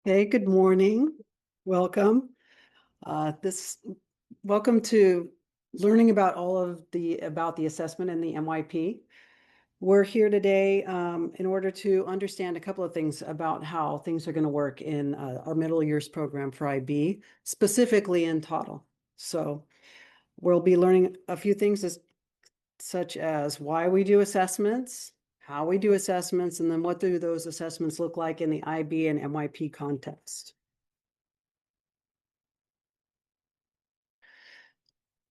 Hey, good morning. Welcome. Welcome to learning about about the assessment and the MYP. We're here today in order to understand a couple of things about how things are going to work in our middle years program for IB, specifically in Toddle. So we'll be learning a few things such as why we do assessments, how we do assessments, and then what do those assessments look like in the IB and MYP context.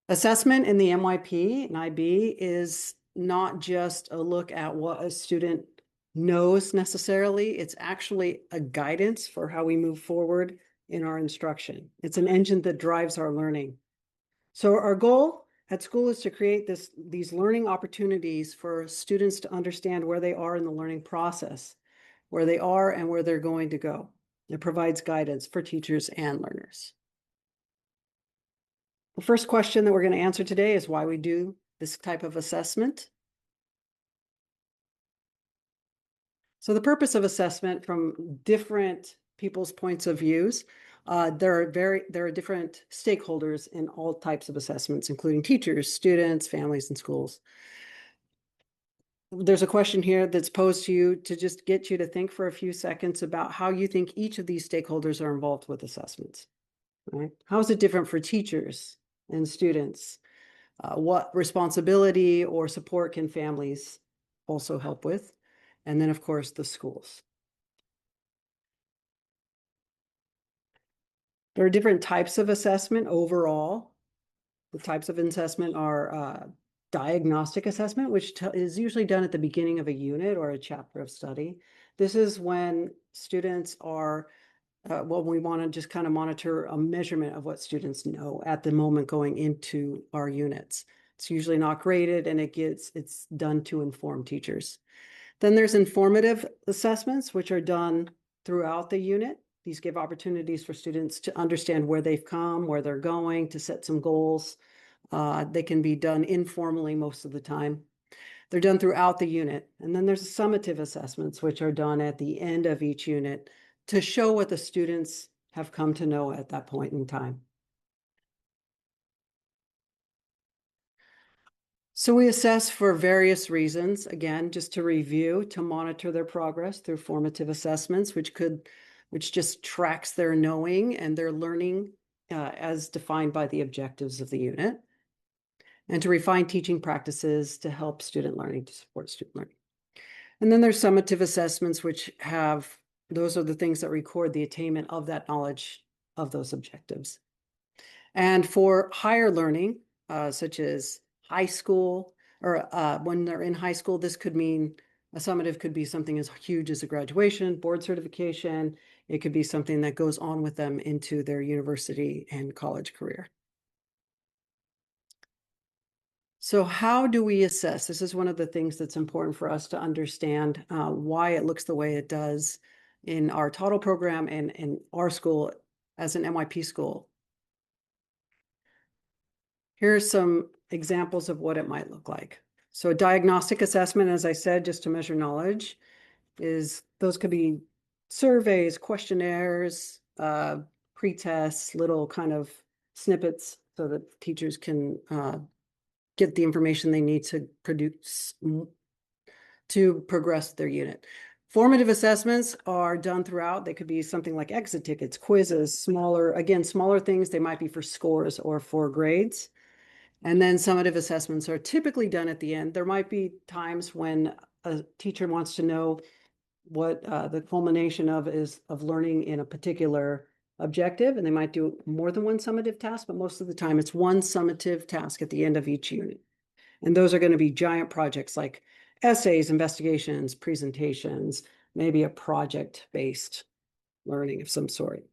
Assessment in the MYP and IB is not just a look at what a student knows necessarily. It's actually a guidance for how we move forward in our instruction. It's an engine that drives our learning. So our goal at school is to create these learning opportunities for students to understand where they are in the learning process, where they are and where they're going to go. It provides guidance for teachers and learners. The first question that we're going to answer today is why we do this type of assessment. So the purpose of assessment from different people's points of views, there are different stakeholders in all types of assessments, including teachers, students, families, and schools. There's a question here that's posed to you to just get you to think for a few seconds about how you think each of these stakeholders are involved with assessments. Right? How is it different for teachers and students? What responsibility or support can families also help with? And then, of course, the schools. There are different types of assessment overall. The types of assessment are diagnostic assessment, which is usually done at the beginning of a unit or a chapter of study. This is when students are we want to just kind of monitor a measurement of what students know at the moment going into our units. It's usually not graded and it's done to inform teachers. Then there's informative assessments, which are done throughout the unit. These give opportunities for students to understand where they've come, where they're going, to set some goals. They can be done informally most of the time. They're done throughout the unit. And then there's summative assessments, which are done at the end of each unit to show what the students have come to know at that point in time. So we assess for various reasons, again, just to review, to monitor their progress through formative assessments, which just tracks their knowing and their learning as defined by the objectives of the unit, and to refine teaching practices to help student learning, to support student learning. And then there's summative assessments, those are the things that record the attainment of that knowledge of those objectives. And for higher learning, such as high school, or when they're in high school, this could mean a summative could be something as huge as a graduation, board certification. It could be something that goes on with them into their university and college career. So how do we assess? This is one of the things that's important for us to understand why it looks the way it does in our Toddle program and in our school as an MYP school. Here are some examples of what it might look like. So a diagnostic assessment, as I said, just to measure knowledge, those could be surveys, questionnaires, pre-tests, little kind of snippets so that teachers can get the information they need to produce to progress their unit. Formative assessments are done throughout. They could be something like exit tickets, quizzes, smaller things. They might be for scores or for grades. And then summative assessments are typically done at the end. There might be times when a teacher wants to know what the culmination of learning in a particular objective, and they might do more than one summative task, but most of the time it's one summative task at the end of each unit. And those are going to be giant projects like essays, investigations, presentations, maybe a project-based learning of some sort.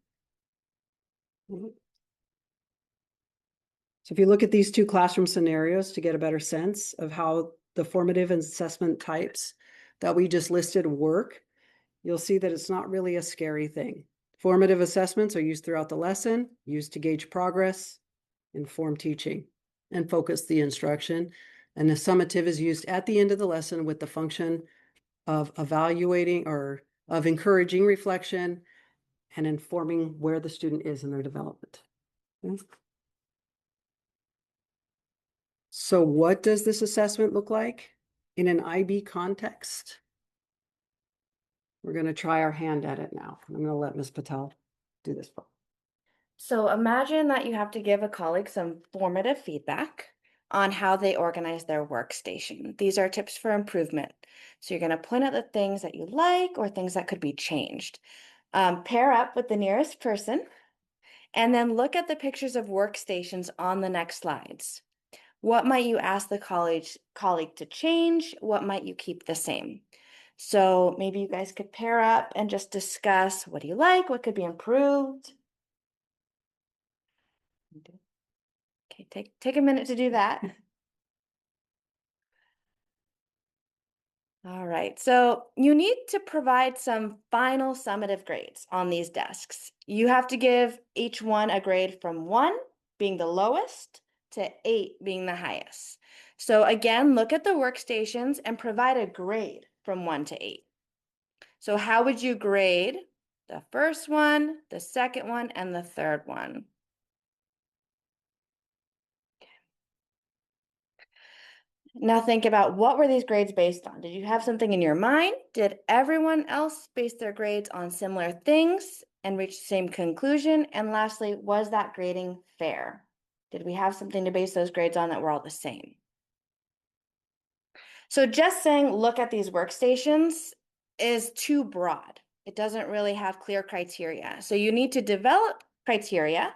So if you look at these two classroom scenarios to get a better sense of how the formative assessment types that we just listed work, you'll see that it's not really a scary thing. Formative assessments are used throughout the lesson, used to gauge progress, inform teaching, and focus the instruction. And the summative is used at the end of the lesson with the function of evaluating or of encouraging reflection and informing where the student is in their development. Okay. So what does this assessment look like in an IB context? We're going to try our hand at it now. I'm going to let Ms. Patel do this. So imagine that you have to give a colleague some formative feedback on how they organize their workstation. These are tips for improvement. So you're going to point out the things that you like or things that could be changed. Pair up with the nearest person and then look at the pictures of workstations on the next slides. What might you ask the colleague to change? What might you keep the same? So maybe you guys could pair up and just discuss what do you like, what could be improved. Okay, take a minute to do that. All right, so you need to provide some final summative grades on these desks. You have to give each one a grade from 1 being the lowest to 8 being the highest. So again, look at the workstations and provide a grade from 1 to 8. So how would you grade the first one, the second one, and the third one? Now think about what were these grades based on? Did you have something in your mind? Did everyone else base their grades on similar things and reach the same conclusion? And lastly, was that grading fair? Did we have something to base those grades on that were all the same? So just saying, look at these workstations is too broad. It doesn't really have clear criteria. So you need to develop criteria,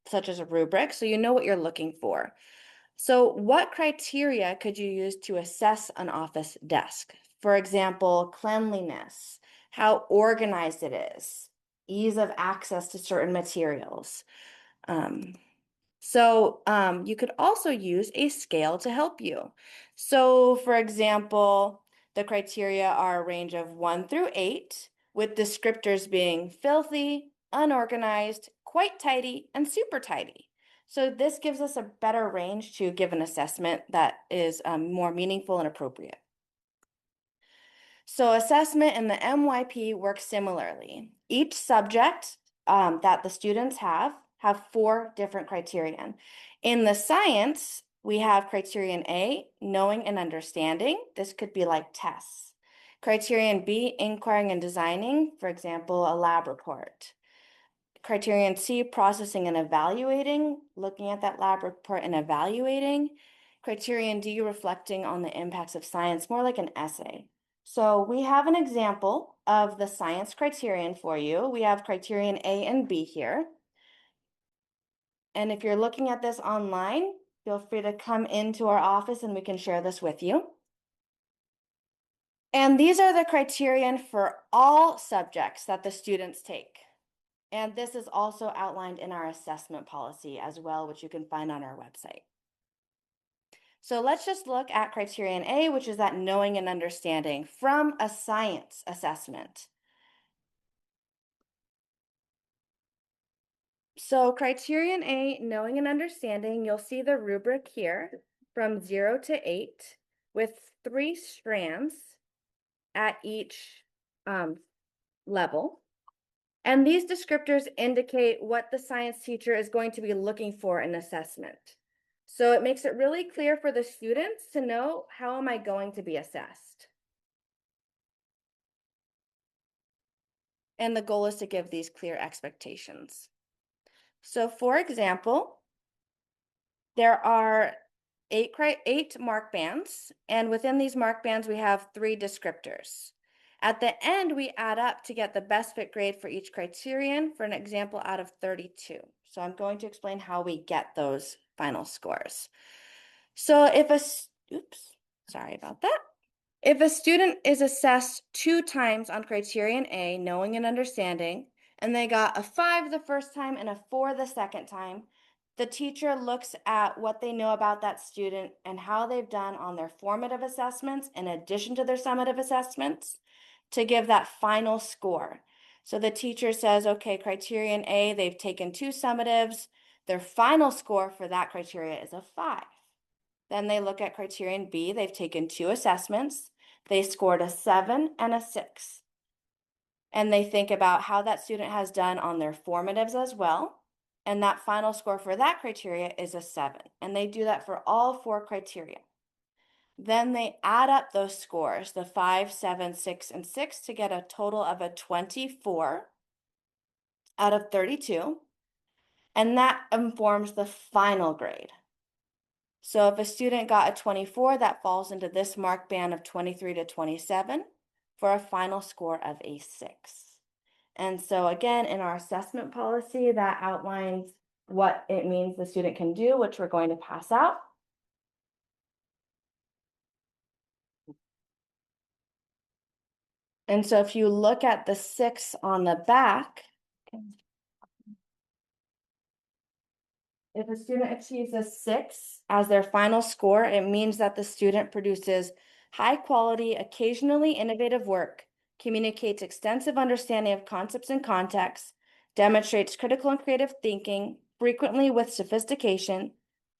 such as a rubric, so you know what you're looking for. So what criteria could you use to assess an office desk? For example, cleanliness, how organized it is, ease of access to certain materials. You could also use a scale to help you. So for example, the criteria are a range of 1 through 8, with descriptors being filthy, unorganized, quite tidy, and super tidy. So this gives us a better range to give an assessment that is more meaningful and appropriate. So assessment in the MYP works similarly. Each subject that the students have 4 different criterion. In the science, we have criterion A, knowing and understanding. This could be like tests. Criterion B, inquiring and designing, for example, a lab report. Criterion C, processing and evaluating, looking at that lab report and evaluating. Criterion D, reflecting on the impacts of science, more like an essay. So we have an example of the science criterion for you. We have criterion A and B here. And if you're looking at this online, feel free to come into our office and we can share this with you. And these are the criterion for all subjects that the students take. And this is also outlined in our assessment policy as well, which you can find on our website. So let's just look at criterion A, which is that knowing and understanding from a science assessment. So criterion A, knowing and understanding, you'll see the rubric here from 0 to 8 with 3 strands at each level. And these descriptors indicate what the science teacher is going to be looking for in assessment. So it makes it really clear for the students to know, how am I going to be assessed? And the goal is to give these clear expectations. So for example, there are 8 mark bands, and within these mark bands, we have 3 descriptors. At the end, we add up to get the best fit grade for each criterion, for an example out of 32. So I'm going to explain how we get those final scores. So sorry about that. If a student is assessed 2 times on criterion A, knowing and understanding, and they got a 5 the first time and a 4 the second time, the teacher looks at what they know about that student and how they've done on their formative assessments in addition to their summative assessments to give that final score. So the teacher says, okay, criterion A, they've taken 2 summatives. Their final score for that criteria is a 5. Then they look at criterion B, they've taken 2 assessments. They scored a 7 and a 6. And they think about how that student has done on their formatives as well. And that final score for that criteria is a 7. And they do that for all 4 criteria. Then they add up those scores, the 5, 7, 6, and 6, to get a total of a 24 out of 32. And that informs the final grade. So if a student got a 24, that falls into this mark band of 23 to 27 for a final score of a 6. And so again, in our assessment policy, that outlines what it means the student can do, which we're going to pass out. And so if you look at the 6 on the back, if a student achieves a 6 as their final score, it means that the student produces high quality, occasionally innovative work, communicates extensive understanding of concepts and contexts, demonstrates critical and creative thinking, frequently with sophistication,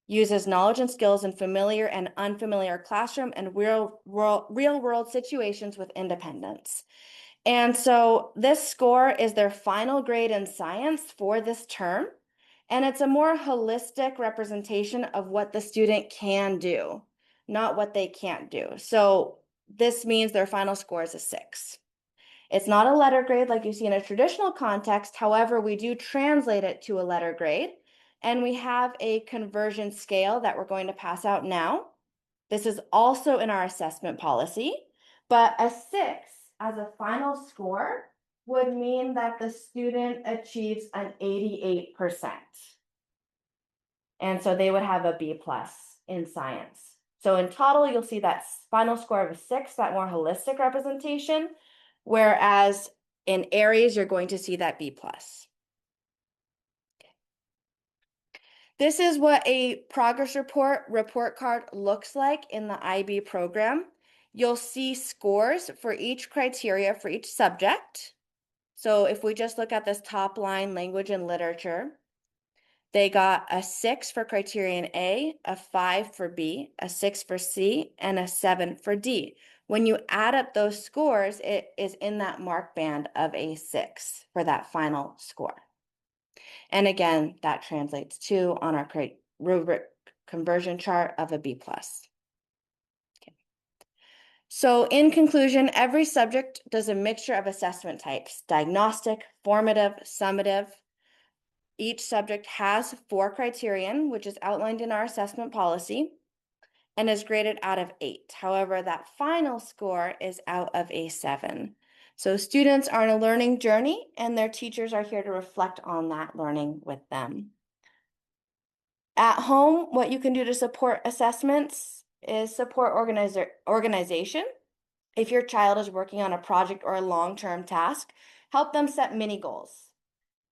uses knowledge and skills in familiar and unfamiliar classroom and real world situations with independence. And so this score is their final grade in science for this term. And it's a more holistic representation of what the student can do, not what they can't do. So this means their final score is a 6. It's not a letter grade like you see in a traditional context. However, we do translate it to a letter grade. And we have a conversion scale that we're going to pass out now. This is also in our assessment policy, but a 6 as a final score would mean that the student achieves an 88%. And so they would have a B plus in science. So in Toddle, you'll see that final score of a 6, that more holistic representation, whereas in Aries, you're going to see that B plus. This is what a progress report card looks like in the IB program. You'll see scores for each criteria for each subject. So if we just look at this top line, language and literature, they got a 6 for criterion A, a 5 for B, a 6 for C, and a 7 for D. When you add up those scores, it is in that mark band of a 6 for that final score. And again, that translates to on our rubric conversion chart of a B plus. Okay. So in conclusion, every subject does a mixture of assessment types: diagnostic, formative, summative. Each subject has 4 criterion, which is outlined in our assessment policy, and is graded out of 8. However, that final score is out of a 7. So students are on a learning journey, and their teachers are here to reflect on that learning with them. At home, what you can do to support assessments is support organization. If your child is working on a project or a long-term task, help them set mini goals.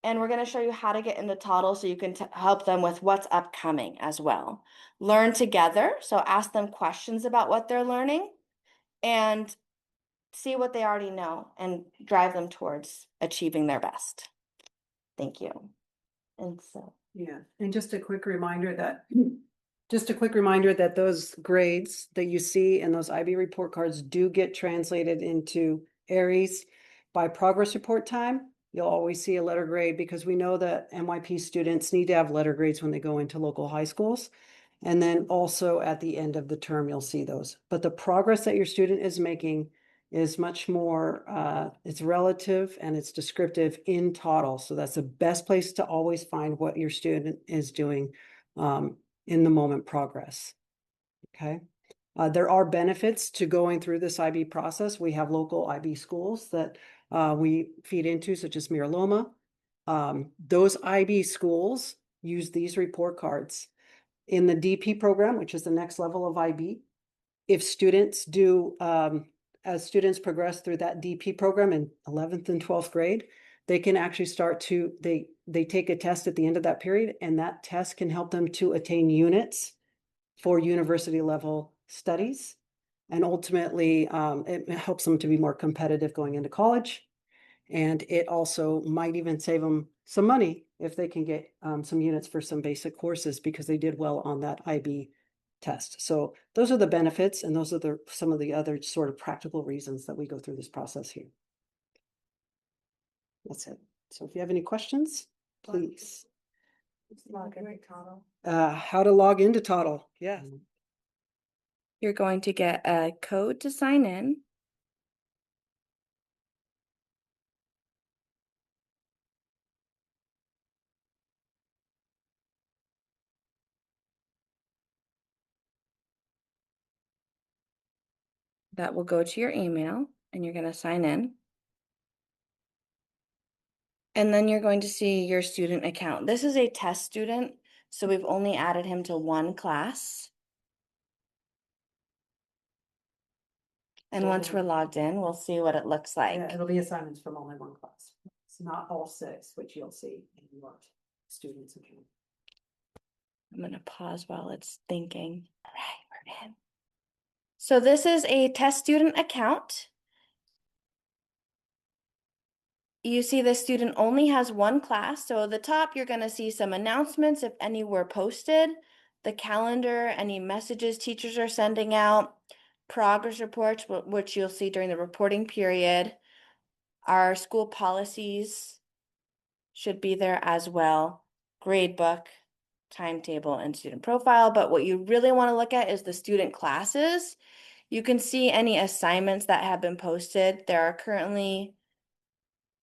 And we're going to show you how to get into Toddle so you can help them with what's upcoming as well. Learn together, so ask them questions about what they're learning and see what they already know and drive them towards achieving their best. Thank you. And so, Yeah, and just a quick reminder that those grades that you see in those IB report cards do get translated into Aries by progress report time. You'll always see a letter grade because we know that MYP students need to have letter grades when they go into local high schools. And then also at the end of the term, you'll see those. But the progress that your student is making is much more, it's relative and it's descriptive in Toddle. So that's the best place to always find what your student is doing in the moment progress. Okay. There are benefits to going through this IB process. We have local IB schools that we feed into, such as Mira Loma. Those IB schools use these report cards. In the DP program, which is the next level of IB, if students do, as students progress through that DP program in 11th and 12th grade, they can actually start to, they take a test at the end of that period, and that test can help them to attain units for university level studies. And ultimately, it helps them to be more competitive going into college. And it also might even save them some money if they can get some units for some basic courses because they did well on that IB test. So those are the benefits, and those are some of the other sort of practical reasons that we go through this process here. That's it. So if you have any questions, please. How to log into Toddle. Yeah. You're going to get a code to sign in. That will go to your email and you're going to sign in. And then you're going to see your student account. This is a test student, so we've only added him to one class. And once we're logged in, we'll see what it looks like. Yeah, it'll be assignments from only one class. It's not all 6, which you'll see in your students account. I'm going to pause while it's thinking. All right, we're in. So this is a test student account. You see the student only has one class. So at the top, you're going to see some announcements if any were posted, the calendar, any messages teachers are sending out, progress reports, which you'll see during the reporting period. Our school policies should be there as well, grade book, timetable, and student profile. But what you really want to look at is the student classes. You can see any assignments that have been posted. There are currently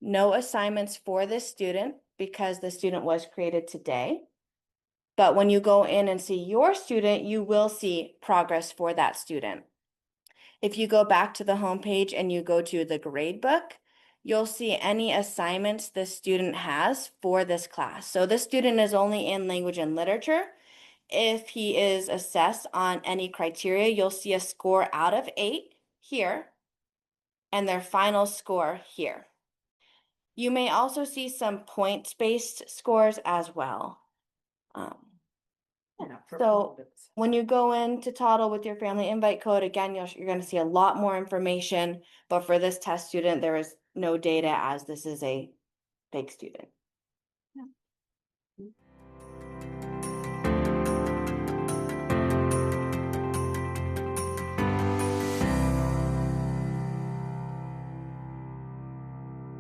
no assignments for this student because the student was created today. But when you go in and see your student, you will see progress for that student. If you go back to the homepage and you go to the grade book, you'll see any assignments the student has for this class. So this student is only in language and literature. If he is assessed on any criteria, you'll see a score out of 8 here and their final score here. You may also see some points-based scores as well. So when you go into Toddle with your family invite code, again, you're going to see a lot more information. But for this test student, there is no data as this is a big student.